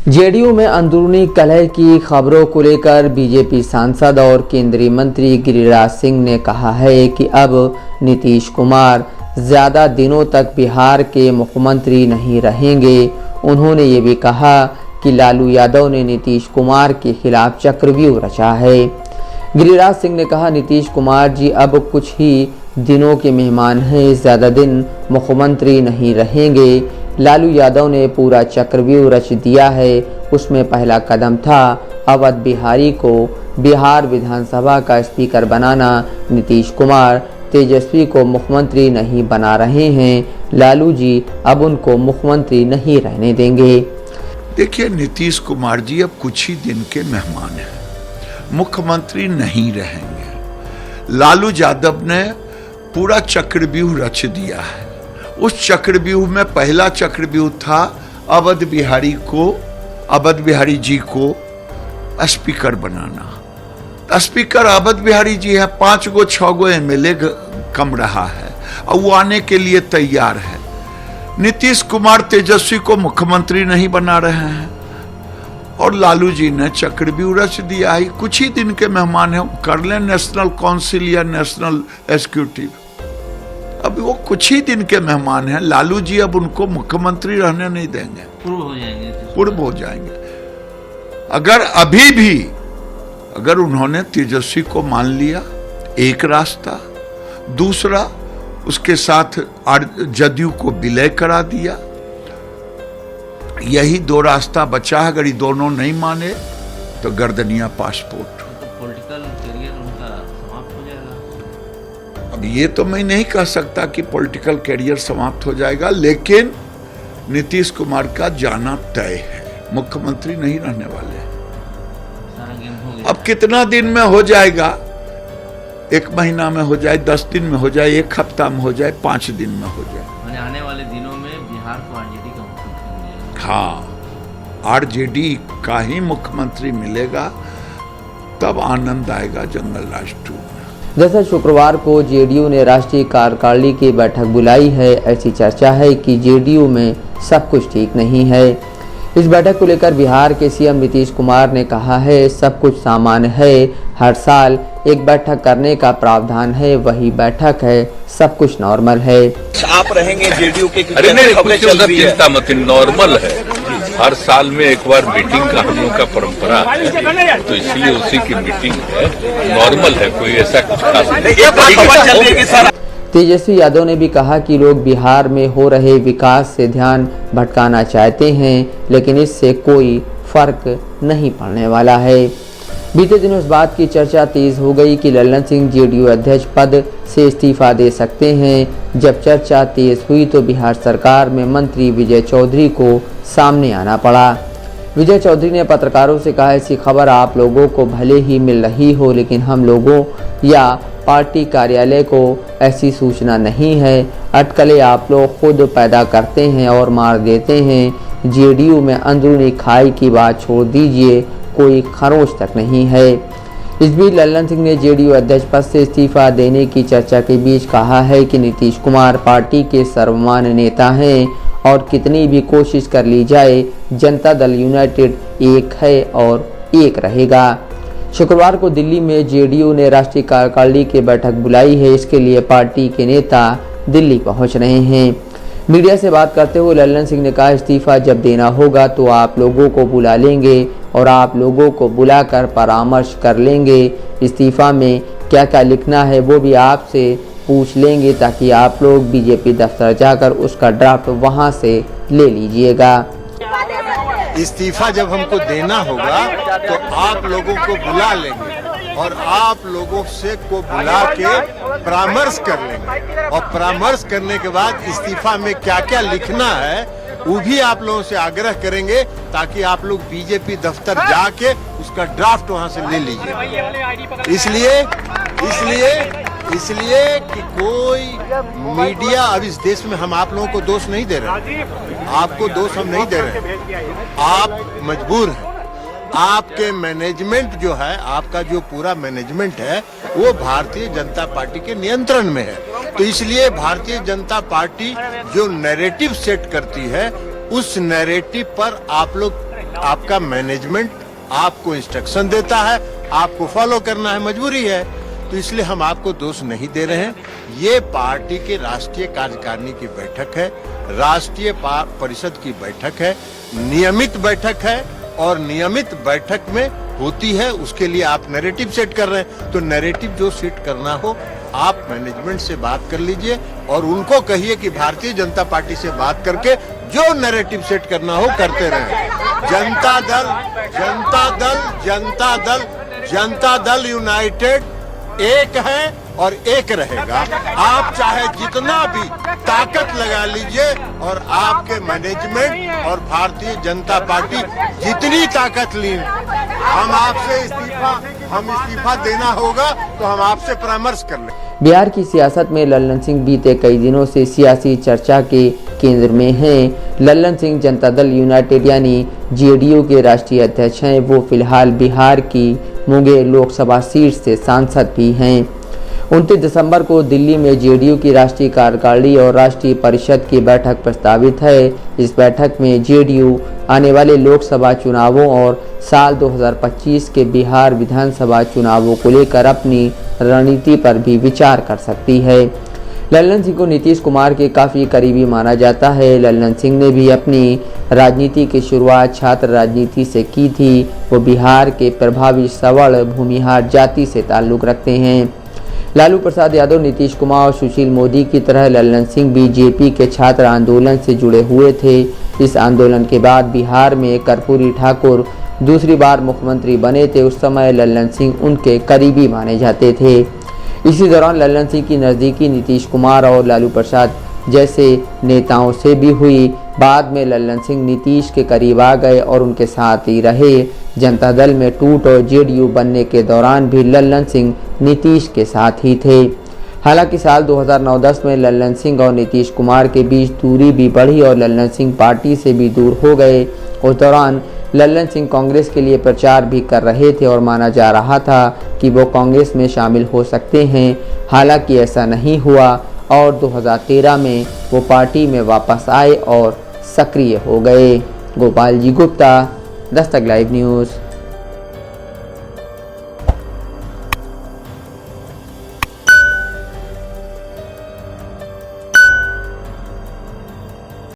JDU में अंदरूनी कलह की खबरों को लेकर बीजेपी सांसद और केंद्रीय मंत्री गिरिराज सिंह ने कहा है कि अब नीतीश कुमार ज़्यादा दिनों तक बिहार के मुख्यमंत्री नहीं रहेंगे। उन्होंने ये भी कहा कि लालू यादव ने नीतीश कुमार के खिलाफ चक्रव्यूह रचा है। गिरिराज सिंह ने कहा, नीतीश कुमार जी अब कुछ ही दिनों के मेहमान हैं, ज़्यादा दिन मुख्यमंत्री नहीं रहेंगे। लालू यादव ने पूरा चक्रव्यूह रच दिया है। उसमें पहला कदम था अवध बिहारी को बिहार विधानसभा का स्पीकर बनाना। नीतीश कुमार तेजस्वी को मुख्यमंत्री नहीं बना रहे हैं। लालू जी अब उनको मुख्यमंत्री नहीं रहने देंगे। देखिए, नीतीश कुमार जी अब कुछ ही दिन के मेहमान हैं, मुख्यमंत्री नहीं रहेंगे। लालू यादव ने पूरा चक्रव्यूह रच दिया है। उस चक्रव्यूह में पहला चक्रव्यूह था अवध बिहारी जी को स्पीकर बनाना। स्पीकर अवध बिहारी जी है, 5 गो 6 गो एमएलए कम रहा है और वो आने के लिए तैयार है। नीतीश कुमार तेजस्वी को मुख्यमंत्री नहीं बना रहे हैं और लालू जी ने चक्रव्यूह रच दिया है। कुछ ही दिन के मेहमान हैं, कर लें नेशनल काउंसिल या नेशनल एग्जीक्यूटिव। अब वो कुछ ही दिन के मेहमान हैं। लालू जी अब उनको मुख्यमंत्री रहने नहीं देंगे, पूर्व हो जाएंगे। अगर अभी भी अगर उन्होंने तेजस्वी को मान लिया, एक रास्ता, दूसरा उसके साथ जदयू को विलय करा दिया, यही 2 रास्ता बचा है। अगर ये दोनों नहीं माने तो गर्दनिया पासपोर्ट। पॉलिटिकल करियर उनका समाप्त हो जाएगा। अब ये तो मैं नहीं कह सकता कि पॉलिटिकल करियर समाप्त हो जाएगा, लेकिन नीतीश कुमार का जाना तय है, मुख्यमंत्री नहीं रहने वाले। अब कितना दिन में हो जाएगा? 1 महीना में हो जाए, 10 दिन में हो जाए, 1 हफ्ता में हो जाए, 5 दिन में हो जाए। आने वाले दिनों में बिहार को आरजेडी का मुख्यमंत्री मिलेगा। हाँ, आरजेडी का ही मुख्यमंत्री मिलेगा, तब आनंद आएगा जंगल राज 2 में। दरअसल शुक्रवार को जेडीयू ने राष्ट्रीय कार्यकारिणी की बैठक बुलाई है। ऐसी चर्चा है कि जेडीयू में सब कुछ ठीक नहीं है। इस बैठक को लेकर बिहार के सीएम नीतीश कुमार ने कहा है, सब कुछ सामान्य है, हर साल एक बैठक करने का प्रावधान है, वही बैठक है, सब कुछ नॉर्मल है। आप रहेंगे जेडीयू के? अरे नहीं, चिंता मत, नॉर्मल है। हर साल में एक बार मीटिंग का हम लोग का परंपरा है, तो इसलिए उसी की मीटिंग है, नॉर्मल है, कोई ऐसा कुछ खास नहीं। तेजस्वी यादव ने भी कहा कि लोग बिहार में हो रहे विकास से ध्यान भटकाना चाहते हैं, लेकिन इससे कोई फर्क नहीं पड़ने वाला है। बीते दिनों इस बात की चर्चा तेज हो गई कि लल्लन सिंह जेडीयू अध्यक्ष पद से इस्तीफा दे सकते हैं। जब चर्चा तेज हुई तो बिहार सरकार में मंत्री विजय चौधरी को सामने आना पड़ा। विजय चौधरी ने पत्रकारों से कहा, ऐसी खबर आप लोगों को भले ही मिल रही हो, लेकिन हम लोगों या पार्टी कार्यालय को ऐसी सूचना नहीं है। अटकलें आप लोग खुद पैदा करते हैं और मार देते हैं। जेडीयू में अंदरूनी खाई की बात छोड़ दीजिए, कोई खरोच तक नहीं है। इस बीच लल्लन सिंह ने जेडीयू अध्यक्ष पद से इस्तीफा देने की चर्चा के बीच कहा है कि नीतीश कुमार पार्टी के सर्वमान्य नेता हैं और कितनी भी कोशिश कर ली जाए, जनता दल यूनाइटेड एक है और एक रहेगा। शुक्रवार को दिल्ली में जेडीयू ने राष्ट्रीय कार्यकारिणी की बैठक बुलाई है। इसके लिए पार्टी के नेता दिल्ली पहुंच रहे हैं। मीडिया से बात करते हुए लल्लन सिंह ने कहा, इस्तीफा जब देना होगा तो आप लोगों को बुला लेंगे और आप लोगों को बुलाकर परामर्श कर लेंगे। इस्तीफा में क्या क्या लिखना है वो भी आपसे पूछ लेंगे, ताकि आप लोग बीजेपी दफ्तर जाकर उसका ड्राफ्ट वहां से ले लीजिएगा। इस्तीफा जब हमको देना होगा तो आप लोगों को बुला लेंगे और आप लोगों से को बुला के परामर्श कर लेंगे और परामर्श करने के बाद इस्तीफा में क्या क्या लिखना है वो भी आप लोगों से आग्रह करेंगे, ताकि आप लोग बीजेपी दफ्तर जाके उसका ड्राफ्ट वहां से ले लीजिए। इसलिए कि कोई मीडिया, अब इस देश में हम आप लोगों को दोष नहीं दे रहे, आपको दोष हम नहीं दे रहे, आप मजबूर हैं। आपके मैनेजमेंट जो है, आपका जो पूरा मैनेजमेंट है वो भारतीय जनता पार्टी के नियंत्रण में है। तो इसलिए भारतीय जनता पार्टी जो नैरेटिव सेट करती है उस नैरेटिव पर आप लोग आपका मैनेजमेंट आपको इंस्ट्रक्शन देता है, आपको फॉलो करना है, मजबूरी है। तो इसलिए हम आपको दोष नहीं दे रहे हैं। ये पार्टी के राष्ट्रीय कार्यकारिणी की बैठक है, राष्ट्रीय परिषद की बैठक है, नियमित बैठक है और नियमित बैठक में होती है। उसके लिए आप नैरेटिव सेट कर रहे हैं, तो नैरेटिव जो सेट करना हो आप मैनेजमेंट से बात कर लीजिए और उनको कहिए कि भारतीय जनता पार्टी से बात करके जो नैरेटिव सेट करना हो करते रहें। जनता दल जनता दल जनता दल जनता दल यूनाइटेड एक है और एक रहेगा। आप चाहे जितना भी ताकत लगा लीजिए और आपके मैनेजमेंट और भारतीय जनता पार्टी जितनी ताकत ली, हम आपसे इस्तीफा देना होगा तो हम आपसे परामर्श कर लें। बिहार की सियासत में लल्लन सिंह बीते कई दिनों से सियासी चर्चा के केंद्र में हैं। लल्लन सिंह जनता दल यूनाइटेड यानी जेडीयू के राष्ट्रीय अध्यक्ष हैं। वो फिलहाल बिहार की मुंगेर लोकसभा सीट से सांसद भी हैं। 29 दिसंबर को दिल्ली में जेडीयू की राष्ट्रीय कार्यकारिणी और राष्ट्रीय परिषद की बैठक प्रस्तावित है। इस बैठक में जेडीयू आने वाले लोकसभा चुनावों और साल 2025 के बिहार विधानसभा चुनावों को लेकर अपनी रणनीति पर भी विचार कर सकती है। लल्लन सिंह को नीतीश कुमार के काफ़ी करीबी माना जाता है। लल्लन सिंह ने भी अपनी राजनीति की शुरुआत छात्र राजनीति से की थी। वो बिहार के प्रभावी सवर्ण भूमिहार जाति से ताल्लुक़ रखते हैं। लालू प्रसाद यादव, नीतीश कुमार और सुशील मोदी की तरह लल्लन सिंह भी जेपी के छात्र आंदोलन से जुड़े हुए थे। इस आंदोलन के बाद बिहार में कर्पूरी ठाकुर दूसरी बार मुख्यमंत्री बने थे। उस समय लल्लन सिंह उनके करीबी माने जाते थे। इसी दौरान लल्लन सिंह की नज़दीकी नीतीश कुमार और लालू प्रसाद जैसे नेताओं से भी हुई। बाद में लल्लन सिंह नीतीश के करीब आ गए और उनके साथ ही रहे। जनता दल में टूट और जेडीयू बनने के दौरान भी लल्लन सिंह नीतीश के साथ ही थे। हालांकि साल 2009-10 में लल्लन सिंह और नीतीश कुमार के बीच दूरी भी बढ़ी और लल्लन सिंह पार्टी से भी दूर हो गए। उस दौरान लल्लन सिंह कांग्रेस के लिए प्रचार भी कर रहे थे और माना जा रहा था कि वो कांग्रेस में शामिल हो सकते हैं। हालांकि ऐसा नहीं हुआ और 2013 में वो पार्टी में वापस आए और सक्रिय हो गए। Gopal ji Gupta, Dastak live news.